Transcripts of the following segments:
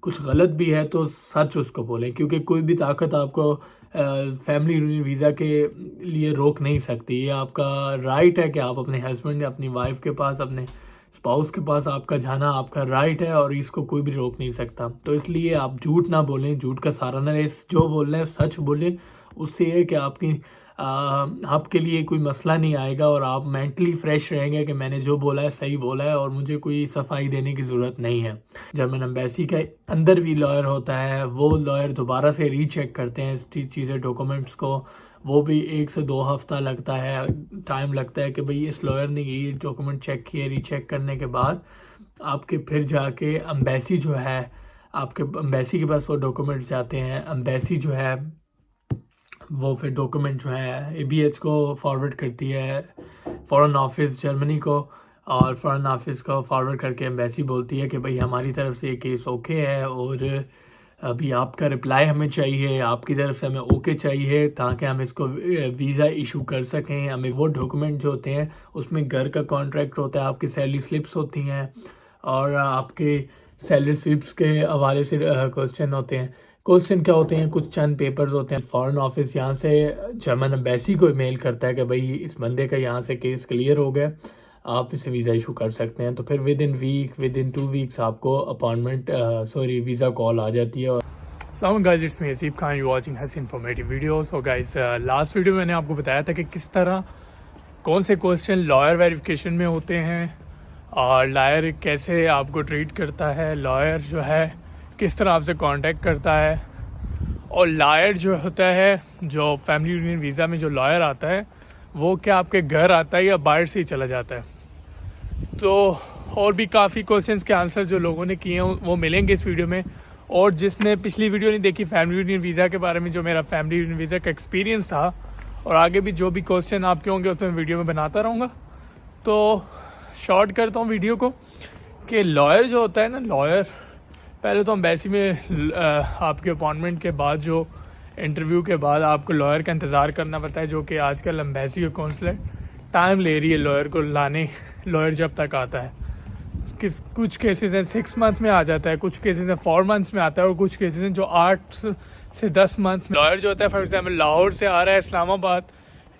कुछ गलत भी है तो सच उसको बोलें, क्योंकि कोई भी ताकत आपको फैमिली वीज़ा के लिए रोक नहीं सकती। ये आपका राइट है कि आप अपने हस्बैंड या अपनी वाइफ के पास, अपने स्पाउस के पास आपका जाना आपका राइट है और इसको कोई भी रोक नहीं सकता। तो इसलिए आप झूठ ना बोलें, झूठ का सहारा ना लें, जो बोल रहे हैं सच बोलें। उससे ये है कि आपके लिए कोई मसला नहीं आएगा और आप मेंटली फ्रेश रहेंगे कि मैंने जो बोला है सही बोला है और मुझे कोई सफाई देने की ज़रूरत नहीं है। जर्मन एम्बेसी के अंदर भी लॉयर होता है, वो लॉयर दोबारा से रीचेक करते हैं इस चीज़ें, डॉक्यूमेंट्स को। वो भी 1 से 2 हफ्ता लगता है, टाइम लगता है कि भाई इस लॉयर ने ये डॉक्यूमेंट चेक किए। रीचेक करने के बाद आपके फिर जाके एम्बेसी जो है, आपके एम्बेसी के पास वो डॉक्यूमेंट्स जाते हैं। एम्बेसी जो है वो फिर डॉक्यूमेंट जो है ABH को फॉरवर्ड करती है, फ़ॉरेन ऑफिस जर्मनी को, और फ़ॉरेन ऑफिस को फॉरवर्ड करके एम्बेसी बोलती है कि भाई हमारी तरफ से ये केस ओके है और अभी आपका रिप्लाई हमें चाहिए, आपकी तरफ से हमें ओके चाहिए ताकि हम इसको वीज़ा इशू कर सकें। हमें वो डॉक्यूमेंट जो होते हैं उसमें घर का कॉन्ट्रैक्ट होता है, आपकी सैलरी स्लिप्स होती हैं और आपके सैलरी स्लिप्स के हवाले से क्वेश्चन होते हैं। क्वेश्चन क्या होते हैं, कुछ चंद पेपर्स होते हैं। फ़ॉरेन ऑफिस यहाँ से जर्मन एम्बेसी को मेल करता है कि भाई इस बंदे का यहाँ से केस क्लियर हो गया, आप इसे वीज़ा इशू कर सकते हैं। तो फिर विद इन 2 वीक्स आपको अपॉइंटमेंट वीज़ा कॉल आ जाती है। So guys, it's me Haseeb Khan, you watching us informative videos. और गाइस, लास्ट वीडियो में मैंने आपको बताया था कि किस तरह कौन से क्वेश्चन लॉयर वेरिफिकेशन में होते हैं और लॉयर कैसे आपको ट्रीट करता है, लॉयर जो है किस तरह आपसे कांटेक्ट करता है, और लॉयर जो होता है, जो फैमिली यूनियन वीज़ा में जो लॉयर आता है वो क्या आपके घर आता है या बाहर से ही चला जाता है। तो और भी काफ़ी क्वेश्चंस के आंसर जो लोगों ने किए हैं वो मिलेंगे इस वीडियो में। और जिसने पिछली वीडियो नहीं देखी फैमिली यूनियन वीज़ा के बारे में, जो मेरा फैमिली यूनियन वीज़ा का एक्सपीरियंस था, और आगे भी जो भी क्वेश्चन आपके होंगे उसमें वीडियो में बनाता रहूँगा। तो शॉर्ट करता हूँ वीडियो को कि लॉयर जो होता है ना, लॉयर पहले तो एम्बेसी में आपके अपॉइंटमेंट के बाद, जो इंटरव्यू के बाद आपको लॉयर का इंतज़ार करना पड़ता है, जो कि आजकल एम्बेसी का कौंसलेट टाइम ले रही है लॉयर को लाने। लॉयर जब तक आता है, कुछ केसेस हैं 6 मंथ में आ जाता है, कुछ केसेस हैं 4 मंथ्स में आता है, और कुछ केसेस हैं जो 8 से 10 मंथ में। लॉयर जो होता है, फॉर एग्जाम्पल लाहौर से आ रहा है इस्लामाबाद,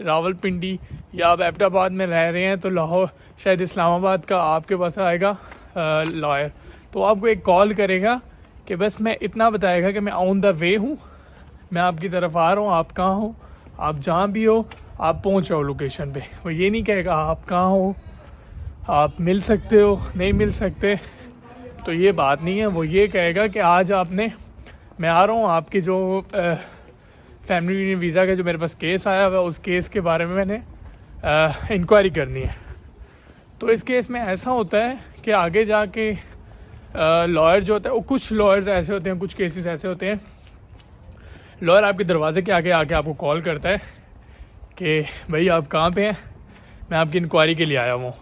रावलपिंडी, या आप एबटाबाद में रह रहे हैं तो लाहौर शायद इस्लामाबाद का आपके पास आएगा लॉयर। तो आपको एक कॉल करेगा कि बस मैं इतना बताएगा कि मैं ऑन द वे हूँ, मैं आपकी तरफ आ रहा हूँ, आप कहाँ हो, आप जहाँ भी हो आप पहुँच जाओ लोकेशन पे। वो ये नहीं कहेगा आप कहाँ हो, आप मिल सकते हो, नहीं मिल सकते, तो ये बात नहीं है। वो ये कहेगा कि आज मैं आ रहा हूँ, आपकी जो फैमिली यूनियन वीज़ा का जो मेरे पास केस आया हुआ, उस केस के बारे में मैंने इंक्वायरी करनी है। तो इस केस में ऐसा होता है कि आगे जाके लॉयर जो होता है, वो कुछ लॉयर्स ऐसे होते हैं, कुछ केसेस ऐसे होते हैं, लॉयर आपके दरवाजे के आगे आके आपको कॉल करता है कि भाई आप कहाँ पे हैं, मैं आपकी इंक्वायरी के लिए आया हूँ।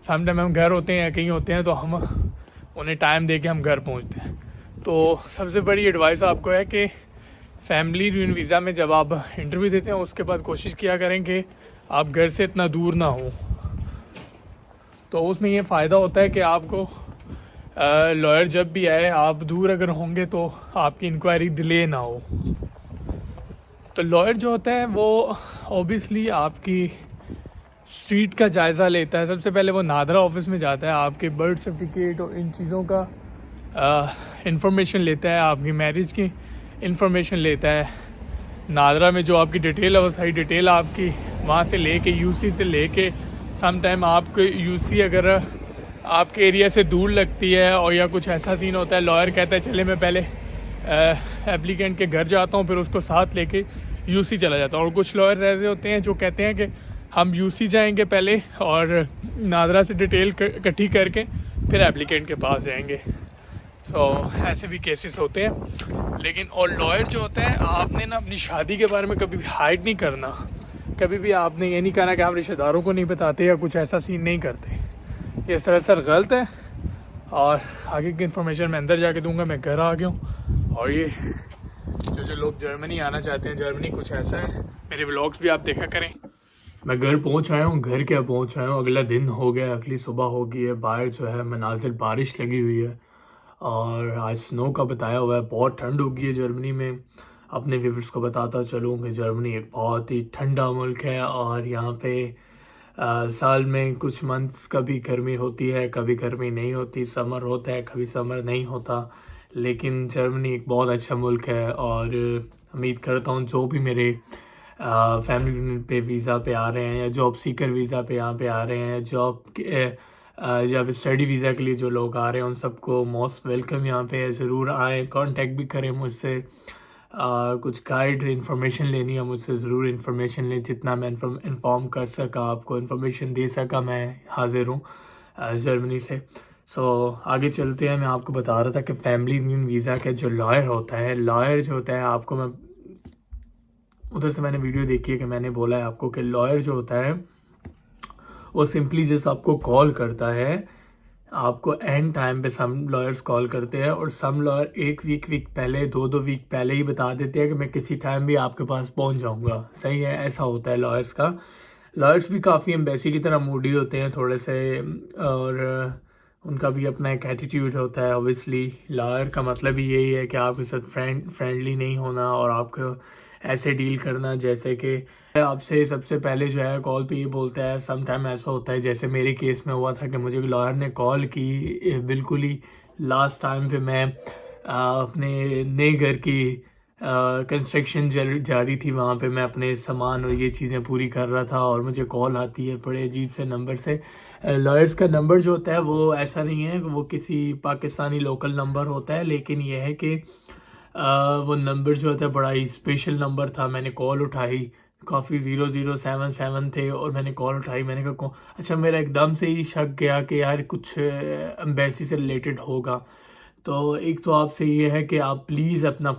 समटाइम हम घर होते हैं या कहीं होते हैं तो हम उन्हें टाइम दे के हम घर पहुँचते हैं। तो सबसे बड़ी एडवाइस आपको है कि फैमिली यूनियन वीज़ा में जब आप इंटरव्यू देते हैं उसके बाद कोशिश किया करें कि आप घर से इतना दूर ना हो। तो उसमें ये फ़ायदा होता है कि आपको लॉयर जब भी आए, आप दूर अगर होंगे तो आपकी इंक्वायरी डिले ना हो। तो लॉयर जो होता है वो ऑब्वियसली आपकी स्ट्रीट का जायज़ा लेता है। सबसे पहले वो नादरा ऑफिस में जाता है, आपके बर्थ सर्टिफिकेट और इन चीज़ों का इंफॉर्मेशन लेता है, आपकी मैरिज की इंफॉर्मेशन लेता है। नादरा में जो आपकी डिटेल है वो सारी डिटेल आपकी वहाँ से लेके, यूसी से लेके, समटाइम आपको यूसी अगर आपके एरिया से दूर लगती है और या कुछ ऐसा सीन होता है, लॉयर कहता है चले मैं पहले एप्लीकेंट के घर जाता हूँ, फिर उसको साथ लेके यूसी चला जाता हूँ। और कुछ लॉयर ऐसे होते हैं जो कहते हैं कि हम यूसी जाएंगे पहले और नादरा से डिटेल इकट्ठी करके फिर एप्लीकेंट के पास जाएंगे। ऐसे भी केसेस होते हैं। लेकिन और लॉयर जो होता है, आपने ना अपनी शादी के बारे में कभी भी हाइड नहीं करना, कभी भी आपने ये नहीं कहना कि हम रिश्तेदारों को नहीं बताते या कुछ ऐसा सीन नहीं करते। ये सरासर गलत है और आगे की इन्फॉर्मेशन मैं अंदर जाके दूंगा। मैं घर आ गया हूँ और ये जो लोग जर्मनी आना चाहते हैं, जर्मनी कुछ ऐसा है। मेरे व्लॉग्स भी आप देखा करें। मैं घर पहुँच आया हूँ। घर क्या पहुँच आया हूँ, अगला दिन हो गया, अगली सुबह हो गई है। बाहर जो है मनाजिल बारिश लगी हुई है और आज स्नो का बताया हुआ है, बहुत ठंड होगी है जर्मनी में। अपने व्यूवर्स को बताता चलूँ कि जर्मनी एक बहुत ही ठंडा मुल्क है और यहाँ पे साल में कुछ मंथ्स कभी गर्मी होती है, कभी गर्मी नहीं होती, समर होता है, कभी समर नहीं होता। लेकिन जर्मनी एक बहुत अच्छा मुल्क है और उम्मीद करता हूँ जो भी मेरे फैमिली यूनिट पे वीज़ा पे आ रहे हैं या जॉब सीकर वीज़ा पे यहाँ पे आ रहे हैं, जॉब या फिर स्टडी वीज़ा के लिए जो लोग आ रहे हैं उन सबको मोस्ट वेलकम यहाँ पे। ज़रूर आएँ, कांटेक्ट भी करें मुझसे। कुछ गाइड इन्फॉर्मेशन लेनी है मुझसे, ज़रूर इन्फॉर्मेशन लें। जितना मैं इन्फॉर्म कर सका, आपको इन्फॉर्मेशन दे सका, मैं हाजिर हूँ जर्मनी से। आगे चलते हैं। मैं आपको बता रहा था कि फैमिली वीज़ा का जो लॉयर होता है, लॉयर जो होता है, आपको मैं उधर से मैंने वीडियो देखी है कि मैंने बोला है आपको कि लॉयर जो होता है वो सिंपली जस्ट आपको कॉल करता है। आपको एंड टाइम पे सम लॉयर्स कॉल करते हैं और सम लॉयर एक वीक पहले, दो वीक पहले ही बता देते हैं कि मैं किसी टाइम भी आपके पास पहुंच जाऊंगा। सही है, ऐसा होता है लॉयर्स का। लॉयर्स भी काफ़ी एम्बेसी की तरह मूडी होते हैं थोड़े से, और उनका भी अपना एक एटीट्यूड होता है। ऑब्वियसली लॉयर का मतलब ही यही है कि आपके साथ फ्रेंडली नहीं होना और आपको ऐसे डील करना जैसे कि आपसे सबसे पहले जो है कॉल पे ये बोलता है। सम टाइम ऐसा होता है जैसे मेरे केस में हुआ था कि मुझे लॉयर ने कॉल की बिल्कुल ही लास्ट टाइम पे, मैं अपने नए घर की कंस्ट्रक्शन जारी थी, वहाँ पे मैं अपने सामान और ये चीज़ें पूरी कर रहा था और मुझे कॉल आती है बड़े अजीब से नंबर से। लॉयर्स का नंबर जो होता है वो ऐसा नहीं है, वो किसी पाकिस्तानी लोकल नंबर होता है, लेकिन यह है कि वो नंबर जो होता है बड़ा ही स्पेशल नंबर था। मैंने कॉल उठाई, काफ़ी 0077 थे और मैंने कॉल उठाई। मैंने कहा अच्छा, मेरा एकदम से ही शक गया कि यार कुछ एम्बेसी से रिलेटेड होगा। तो एक तो आपसे ये है कि आप प्लीज़ अपना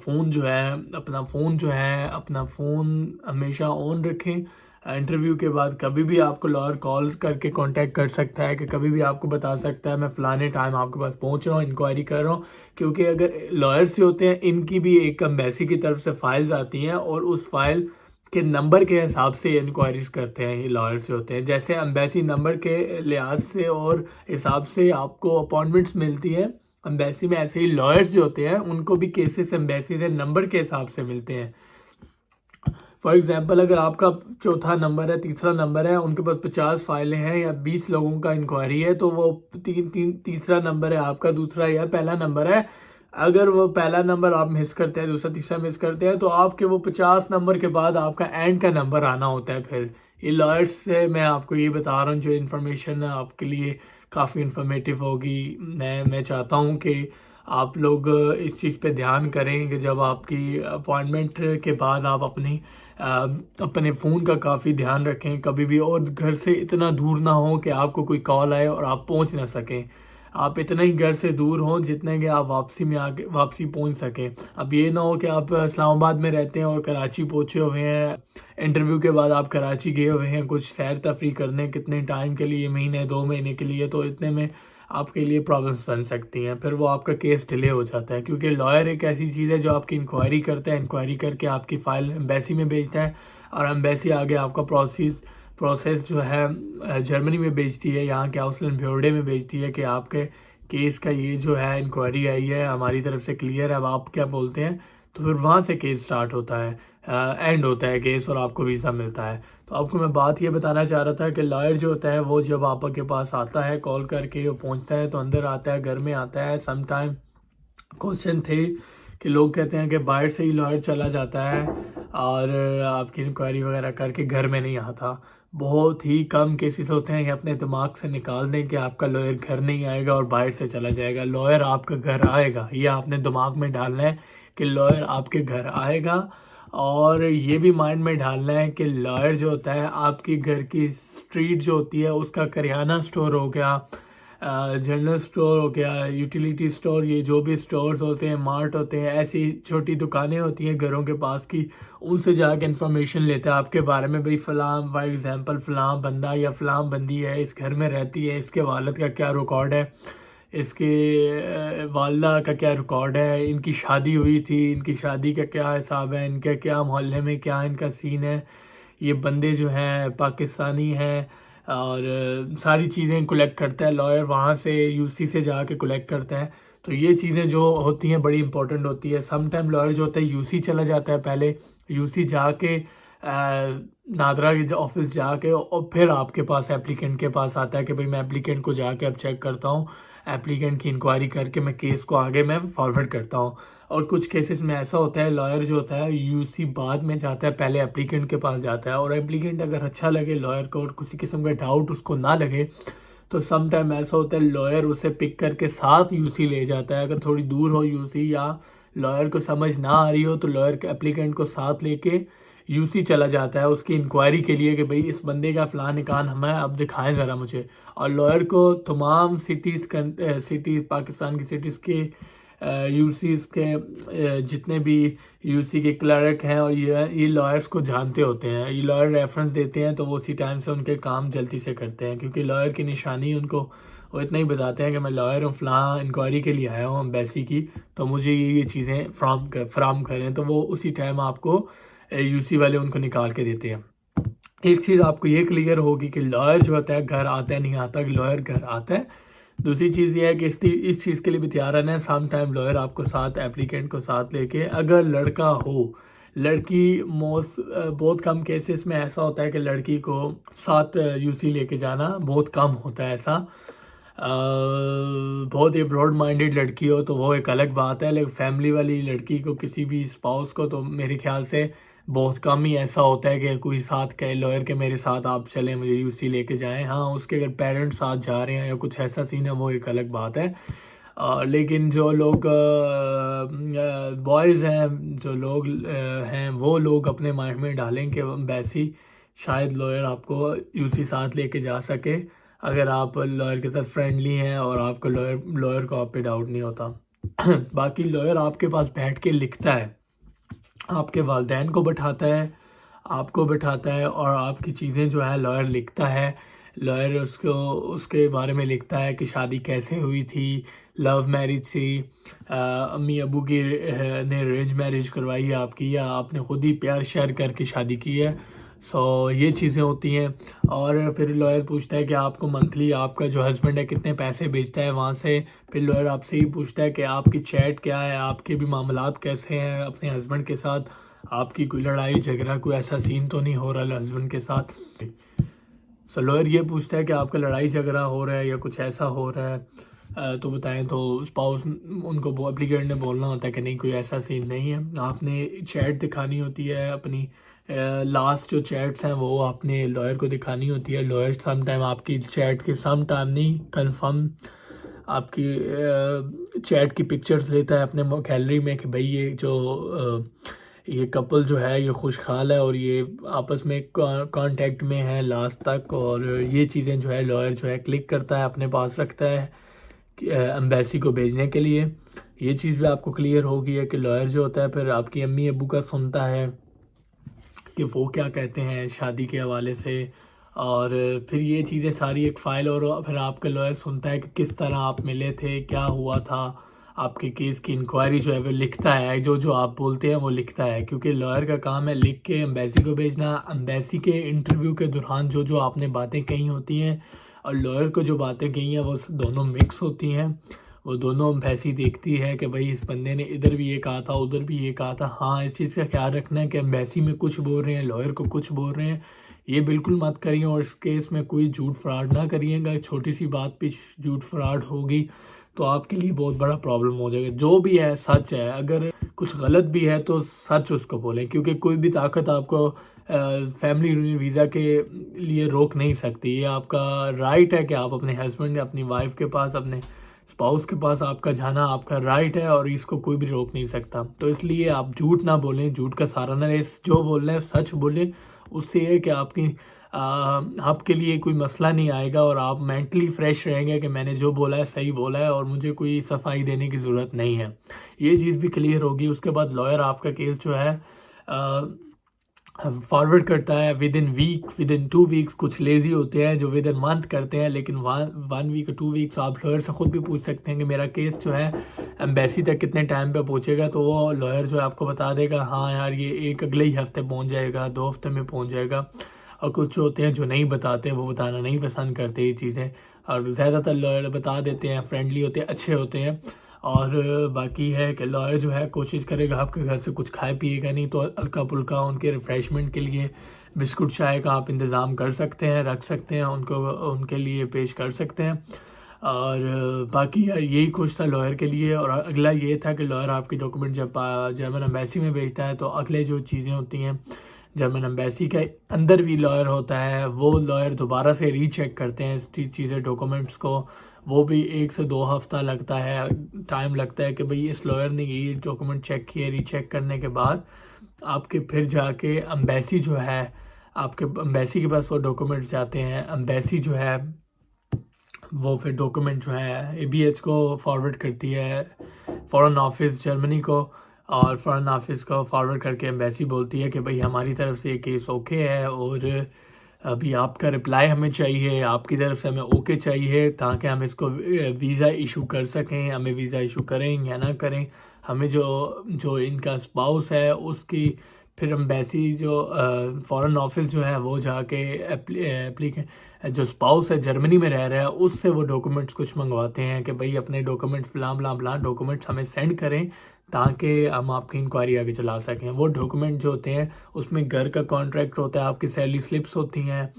फ़ोन हमेशा ऑन रखें। इंटरव्यू के बाद कभी भी आपको लॉयर कॉल करके कांटेक्ट कर सकता है कि कभी भी आपको बता सकता है मैं फ़लाने टाइम आपके पास पहुंच रहा हूँ, इंक्वायरी कर रहा हूँ। क्योंकि अगर लॉयर्स जो होते हैं इनकी भी एक एम्बेसी की तरफ से फाइल्स आती हैं और उस फाइल के नंबर के हिसाब से इंक्वायरीज करते हैं ये लॉयर्स जो होते हैं। जैसे एम्बेसी नंबर के लिहाज से और हिसाब से आपको अपॉइंटमेंट्स मिलती है एम्बेसी में, ऐसे ही लॉयर्स जो होते हैं उनको भी केसेस एम्बेसी से नंबर के हिसाब से मिलते हैं। फॉर एग्जांपल अगर आपका चौथा नंबर है, तीसरा नंबर है, उनके पास 50 फाइलें हैं या 20 लोगों का इंक्वायरी है, तो वो तीसरा नंबर है आपका, दूसरा या पहला नंबर है। अगर वो पहला नंबर आप मिस करते हैं, दूसरा तीसरा मिस करते हैं, तो आपके वो 50 नंबर के बाद आपका एंड का नंबर आना होता है। फिर ये लॉयर्स से मैं आपको ये बता रहा हूँ, जो इन्फॉर्मेशन आपके लिए काफ़ी इन्फॉर्मेटिव होगी। मैं चाहता हूँ कि आप लोग इस चीज़ पे ध्यान करें कि जब आपकी अपॉइंटमेंट के बाद आप अपने फ़ोन का काफ़ी ध्यान रखें कभी भी, और घर से इतना दूर ना हो कि आपको कोई कॉल आए और आप पहुंच ना सकें। आप इतना ही घर से दूर हों जितने कि आप वापसी पहुंच सकें। अब ये ना हो कि आप इस्लामाबाद में रहते हैं और कराची पहुंचे हुए हैं, इंटरव्यू के बाद आप कराची गए हुए हैं कुछ सैर तफरी करने, कितने टाइम के लिए, महीने 2 महीने के लिए, तो इतने में आपके लिए प्रॉब्लम्स बन सकती हैं। फिर वो आपका केस डिले हो जाता है, क्योंकि लॉयर एक ऐसी चीज़ है जो आपकी इंक्वायरी करता है, इंक्वायरी करके आपकी फ़ाइल एम्बेसी में भेजता है और एम्बेसी आगे आपका प्रोसेस जो है जर्मनी में भेजती है, यहाँ के आउसलैंड ब्यूरो में भेजती है कि आपके केस का ये जो है इंक्वायरी आई है हमारी तरफ से क्लियर है, अब आप क्या बोलते हैं। तो फिर वहाँ से केस स्टार्ट होता है, एंड होता है केस और आपको वीज़ा मिलता है। तो आपको मैं बात ये बताना चाह रहा था कि लॉयर जो होता है वो जब आपके पास आता है कॉल करके, वो पहुंचता है तो अंदर आता है, घर में आता है। सम टाइम क्वेश्चन थे कि लोग कहते हैं कि बाहर से ही लॉयर चला जाता है और आपकी इंक्वायरी वगैरह करके घर में नहीं आता। बहुत ही कम केसेस होते हैं कि अपने दिमाग से निकाल दें कि आपका लॉयर घर नहीं आएगा और बाहर से चला जाएगा। लॉयर आपका घर आएगा, ये आपने दिमाग में डालना है कि लॉयर आपके घर आएगा। और ये भी माइंड में डालना है कि लॉयर जो होता है आपके घर की स्ट्रीट जो होती है, उसका करियाना स्टोर हो गया, जनरल स्टोर हो गया, यूटिलिटी स्टोर, ये जो भी स्टोर्स होते हैं, मार्ट होते हैं, ऐसी छोटी दुकानें होती हैं घरों के पास की, उनसे जाके इन्फॉर्मेशन लेता है आपके बारे में। भाई फ़लाँ, फॉर एग्जांपल फ़लाँ बंदा या फ़लाँ बंदी है, इस घर में रहती है, इसके वालिद का क्या रिकॉर्ड है, इसके वालदा का क्या रिकॉर्ड है, इनकी शादी हुई थी, इनकी शादी का क्या हिसाब है, इनके क्या मोहल्ले में क्या इनका सीन है, ये बंदे जो हैं पाकिस्तानी हैं, और सारी चीज़ें कलेक्ट करता है लॉयर, वहाँ से यूसी से जाके कलेक्ट करता है। तो ये चीज़ें जो होती हैं बड़ी इंपॉर्टेंट होती है। सम टाइम लॉयर जो होता है यूसी चला जाता है, पहले यूसी जाके नादरा के ऑफिस जाके और फिर आपके पास एप्लीकेंट के पास आता है कि भाई मैं एप्लीकेंट को जाके अब चेक करता हूँ, एप्लीकेंट की इंक्वायरी करके मैं केस को आगे मैं फॉरवर्ड करता हूँ। और कुछ केसेस में ऐसा होता है लॉयर जो होता है यूसी बाद में जाता है, पहले एप्लीकेंट के पास जाता है, और एप्लीकेंट अगर अच्छा लगे लॉयर को और किसी किस्म का डाउट उसको ना लगे तो सम टाइम ऐसा होता है लॉयर उसे पिक करके साथ यूसी ले जाता है। अगर थोड़ी दूर हो यूसी या लॉयर को समझ ना आ रही हो तो लॉयर के एप्लीकेंट को साथ लेके यूसी चला जाता है उसकी इंक्वायरी के लिए कि भाई इस बंदे का फलां निकान हमें अब दिखाएं ज़रा मुझे। और लॉयर को तमाम सिटीज़ पाकिस्तान की सिटीज़ के यूसीज़ के जितने भी यूसी के क्लर्क हैं और ये लॉयर्स को जानते होते हैं, ये लॉयर रेफरेंस देते हैं तो वो उसी टाइम से उनके काम जल्दी से करते हैं, क्योंकि लॉयर की निशानी उनको वो इतना ही बताते हैं कि मैं लॉयर हूँ, फ़लाँ इंक्वायरी के लिए आया हूँ एम्बेसी की, तो मुझे ये चीज़ें फ्राहम करें, तो वो उसी टाइम आपको यूसी वाले उनको निकाल के देते हैं। एक चीज़ आपको ये क्लियर होगी कि लॉयर जो होता है घर आता है, नहीं आता कि लॉयर घर आता है। दूसरी चीज़ ये है कि इस चीज़ के लिए भी तैयार रहना है, सम टाइम लॉयर आपको साथ एप्लीकेंट को साथ लेके, अगर लड़का हो, लड़की बहुत कम केसेस में ऐसा होता है कि लड़की को साथ यूसी लेके जाना बहुत कम होता है ऐसा। बहुत ही ब्रॉड माइंडेड लड़की हो तो वो एक अलग बात है, लेकिन फैमिली वाली लड़की को किसी भी स्पाउस को तो मेरे ख्याल से बहुत कम ही ऐसा होता है कि कोई साथ कहे लॉयर के मेरे साथ आप चलें मुझे यूसी लेके जाएं। हाँ, उसके अगर पेरेंट्स साथ जा रहे हैं या कुछ ऐसा सीन है वो एक अलग बात है। लेकिन जो लोग बॉयज़ हैं, जो लोग हैं, वो लोग अपने माइंड में डालें कि वैसी शायद लॉयर आपको यूसी साथ लेके जा सके, अगर आप लॉयर के साथ फ्रेंडली हैं और आपको लॉयर को आप पे डाउट नहीं होता। बाकी लॉयर आपके पास बैठ के लिखता है, आपके वालिदैन को बैठाता है, आपको बैठाता है और आपकी चीज़ें जो है लॉयर लिखता है। लॉयर उसके बारे में लिखता है कि शादी कैसे हुई थी, लव मैरिज थी, अम्मी अबू की ने अरेंज मैरिज करवाई है आपकी, या आपने खुद ही प्यार शेयर करके शादी की है। ये चीज़ें होती हैं। और फिर लॉयर पूछता है कि आपको मंथली आपका जो हस्बैंड है कितने पैसे भेजता है वहाँ से। फिर लॉयर आपसे ही पूछता है कि आपकी चैट क्या है, आपके भी मामलात कैसे हैं अपने हस्बैंड के साथ, आपकी कोई लड़ाई झगड़ा कोई ऐसा सीन तो नहीं हो रहा हस्बैंड के साथ। लॉयर ये पूछता है कि आपका लड़ाई झगड़ा हो रहा है या कुछ ऐसा हो रहा है तो बताएं। तो स्पाउस उनको एप्लीकेंट ने बोलना होता है कि नहीं कोई ऐसा सीन नहीं है। आपने चैट दिखानी होती है अपनी, लास्ट जो चैट्स हैं वो आपने लॉयर को दिखानी होती है। लॉयर सम टाइम आपकी चैट के सम टाइम नहीं कंफर्म आपकी चैट की पिक्चर्स लेता है अपने गैलरी में कि भाई ये कपल जो है ये खुशहाल है और ये आपस में कांटेक्ट में है लास्ट तक, और ये चीज़ें जो है लॉयर जो है क्लिक करता है अपने पास रखता है एम्बेसी को भेजने के लिए। ये चीज़ भी आपको क्लियर होगी है कि लॉयर जो होता है फिर आपकी अम्मी अबू का सुनता है कि वो क्या कहते हैं शादी के हवाले से, और फिर ये चीज़ें सारी एक फ़ाइल, और फिर आपका लॉयर सुनता है कि किस तरह आप मिले थे, क्या हुआ था, आपके केस की इंक्वायरी जो है वो लिखता है, जो आप बोलते हैं वो लिखता है, क्योंकि लॉयर का काम है लिख के एम्बेसी को भेजना। एम्बेसी के इंटरव्यू के दौरान जो आपने बातें कही होती हैं और लॉयर को जो बातें कही हैं वो दोनों मिक्स होती हैं। वो दोनों एम्बेसी देखती है कि भाई इस बंदे ने इधर भी ये कहा था उधर भी ये कहा था। हाँ, इस चीज़ का ख्याल रखना है कि एम्बेसी में कुछ बोल रहे हैं लॉयर को कुछ बोल रहे हैं, ये बिल्कुल मत करिए। और इस केस में कोई झूठ फ्रॉड ना करिएगा, छोटी सी बात पे झूठ फ्रॉड होगी तो आपके लिए बहुत बड़ा प्रॉब्लम हो जाएगा। जो भी है सच है, अगर कुछ गलत भी है तो सच उसको बोलें, क्योंकि कोई भी ताकत आपको फैमिली वीज़ा के लिए रोक नहीं सकती। ये आपका राइट है कि आप अपने हस्बैंड अपनी वाइफ के पास अपने स्पाउस के पास आपका जाना आपका राइट है और इसको कोई भी रोक नहीं सकता। तो इसलिए आप झूठ ना बोलें, झूठ का सहारा ना लें, जो बोल रहे हैं सच बोलें। उससे ये कि आपके लिए कोई मसला नहीं आएगा और आप मेंटली फ्रेश रहेंगे कि मैंने जो बोला है सही बोला है और मुझे कोई सफाई देने की ज़रूरत नहीं है। ये चीज़ भी क्लियर होगी। उसके बाद लॉयर आपका केस जो है फॉरवर्ड करता है विद इन 2 वीक्स। कुछ लेज़ी होते हैं जो विद इन मंथ करते हैं, लेकिन 1 वीक 2 वीक्स आप लॉयर से ख़ुद भी पूछ सकते हैं कि मेरा केस जो है एम्बेसी तक कितने टाइम पे पहुंचेगा, तो वो लॉयर जो है आपको बता देगा हाँ यार ये एक अगले ही हफ्ते पहुंच जाएगा, 2 हफ्ते में पहुंच जाएगा। और कुछ होते हैं जो नहीं बताते, वो बताना नहीं पसंद करते ये चीज़ें, और ज़्यादातर लॉयर बता देते हैं, फ्रेंडली होते हैं, अच्छे होते हैं। और बाकी है कि लॉयर जो है कोशिश करेगा आपके घर से कुछ खाए पिएगा नहीं, तो हल्का फुल्का उनके रिफ़्रेशमेंट के लिए बिस्कुट चाय का आप इंतज़ाम कर सकते हैं, रख सकते हैं, उनको उनके लिए पेश कर सकते हैं। और बाकी यही कुछ था लॉयर के लिए। और अगला ये था कि लॉयर आपके डॉक्यूमेंट जब जर्मन एम्बेसी में भेजता है तो अगले जो चीज़ें होती हैं, जर्मन एम्बेसी के अंदर भी लॉयर होता है, वो लॉयर दोबारा से रीचेक करते हैं इस चीज़ें डॉक्यूमेंट्स को। वो भी 1 से 2 हफ्ता लगता है, टाइम लगता है कि भाई इस लॉयर ने ये डॉक्यूमेंट चेक किए। रीचेक करने के बाद आपके फिर जाके एम्बेसी जो है, आपके एम्बेसी के पास वो डॉक्यूमेंट्स जाते हैं। एम्बेसी जो है वो फिर डॉक्यूमेंट जो है ABH को फॉरवर्ड करती है, फ़ॉरेन ऑफिस जर्मनी को, और फ़ॉरेन ऑफिस को फॉरवर्ड करके एम्बेसी बोलती है कि भाई हमारी तरफ से ये केस ओके है और अभी आपका रिप्लाई हमें चाहिए, आपकी तरफ से हमें ओके चाहिए ताकि हम इसको वीज़ा इशू कर सकें। हमें वीज़ा इशू करें या ना करें, हमें जो इनका स्पाउस है उसकी फिर एम्बेसी जो फ़ॉरेन ऑफिस जो है वो जाके एप्लीकेंट जो स्पाउस है जर्मनी में रह रहा है उससे वो डॉक्यूमेंट्स कुछ मंगवाते हैं कि भाई अपने डॉक्यूमेंट्स फलां डॉक्यूमेंट्स हमें सेंड करें ताकि हम आपकी इंक्वायरी आगे चला सकें। वो डॉक्यूमेंट जो होते हैं उसमें घर का कॉन्ट्रैक्ट होता है, आपकी सैलरी स्लिप्स होती हैं,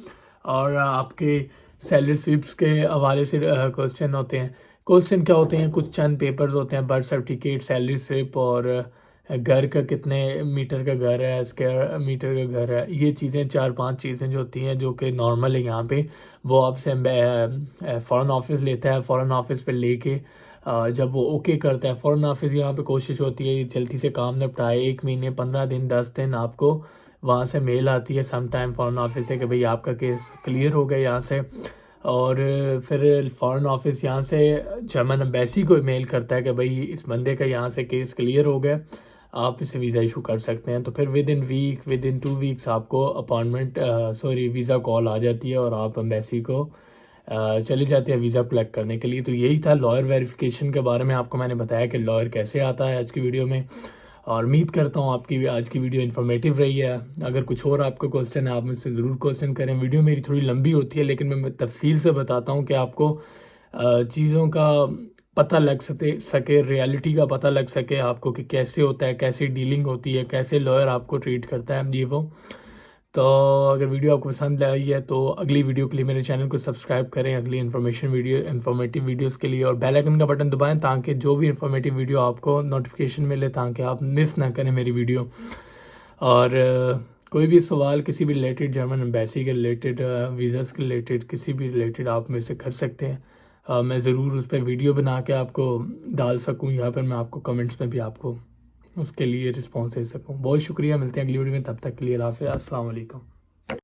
और आपके सैलरी स्लिप्स के हवाले से क्वेश्चन होते हैं। क्वेश्चन क्या होते हैं, कुछ चंद पेपर्स होते हैं, बर्थ सर्टिफिकेट, सैलरी स्लिप, और घर का कितने मीटर का घर है, स्क्वायर मीटर का घर है। ये चीज़ें 4-5 चीज़ें जो होती हैं जो कि नॉर्मल है यहाँ पे, वो आपसे फ़ॉरेन ऑफिस लेता है। फ़ॉरेन ऑफिस पे लेके जब वो ओके करता है, फ़ॉरेन ऑफिस यहाँ पे कोशिश होती है जल्दी से काम निपटाए। 1 महीने, 15 दिन, 10 दिन आपको वहाँ से मेल आती है सम टाइम फ़ॉरेन ऑफिस से कि भाई आपका केस क्लियर हो गया यहाँ से। और फिर फ़ॉरेन ऑफिस यहाँ से जर्मन एम्बेसी को मेल करता है कि भाई इस बंदे का यहाँ से केस क्लियर हो गया, आप इसे वीज़ा इशू कर सकते हैं। तो फिर विद इन 2 वीक्स आपको वीज़ा कॉल आ जाती है और आप एम्बेसी को चले जाते हैं वीज़ा कलेक्ट करने के लिए। तो यही था लॉयर वेरिफिकेशन के बारे में, आपको मैंने बताया कि लॉयर कैसे आता है आज की वीडियो में। और उम्मीद करता हूँ आपकी आज की वीडियो इन्फॉर्मेटिव रही है। अगर कुछ और आपका क्वेश्चन है आप मुझसे ज़रूर क्वेश्चन करें। वीडियो मेरी थोड़ी लंबी होती है लेकिन मैं तफसील से बताता हूँ कि आपको चीज़ों का पता लग सके, रियलिटी का पता लग सके आपको कि कैसे होता है, कैसे डीलिंग होती है, कैसे लॉयर आपको ट्रीट करता है ये वो। तो अगर वीडियो आपको पसंद आई है तो अगली वीडियो के लिए मेरे चैनल को सब्सक्राइब करें, अगली इन्फॉर्मेटिव वीडियोस के लिए, और बेल आइकन का बटन दबाएं ताकि जो भी इन्फॉर्मेटिव वीडियो आपको नोटिफिकेशन मिले, ताकि आप मिस ना करें मेरी वीडियो। और कोई भी सवाल किसी भी रिलेटेड, जर्मन एम्बेसी के रिलेटेड, वीज़ास के रिलेटेड, किसी भी रिलेटेड आप मेरे से कर सकते हैं। मैं ज़रूर उस पर वीडियो बना के आपको डाल सकूँ, या फिर मैं आपको कमेंट्स में भी आपको उसके लिए रिस्पॉन्स दे सकूँ। बहुत शुक्रिया, मिलते हैं अगली वीडियो में, तब तक के लिए हाफ़िज़, अस्सलाम वालेकुम।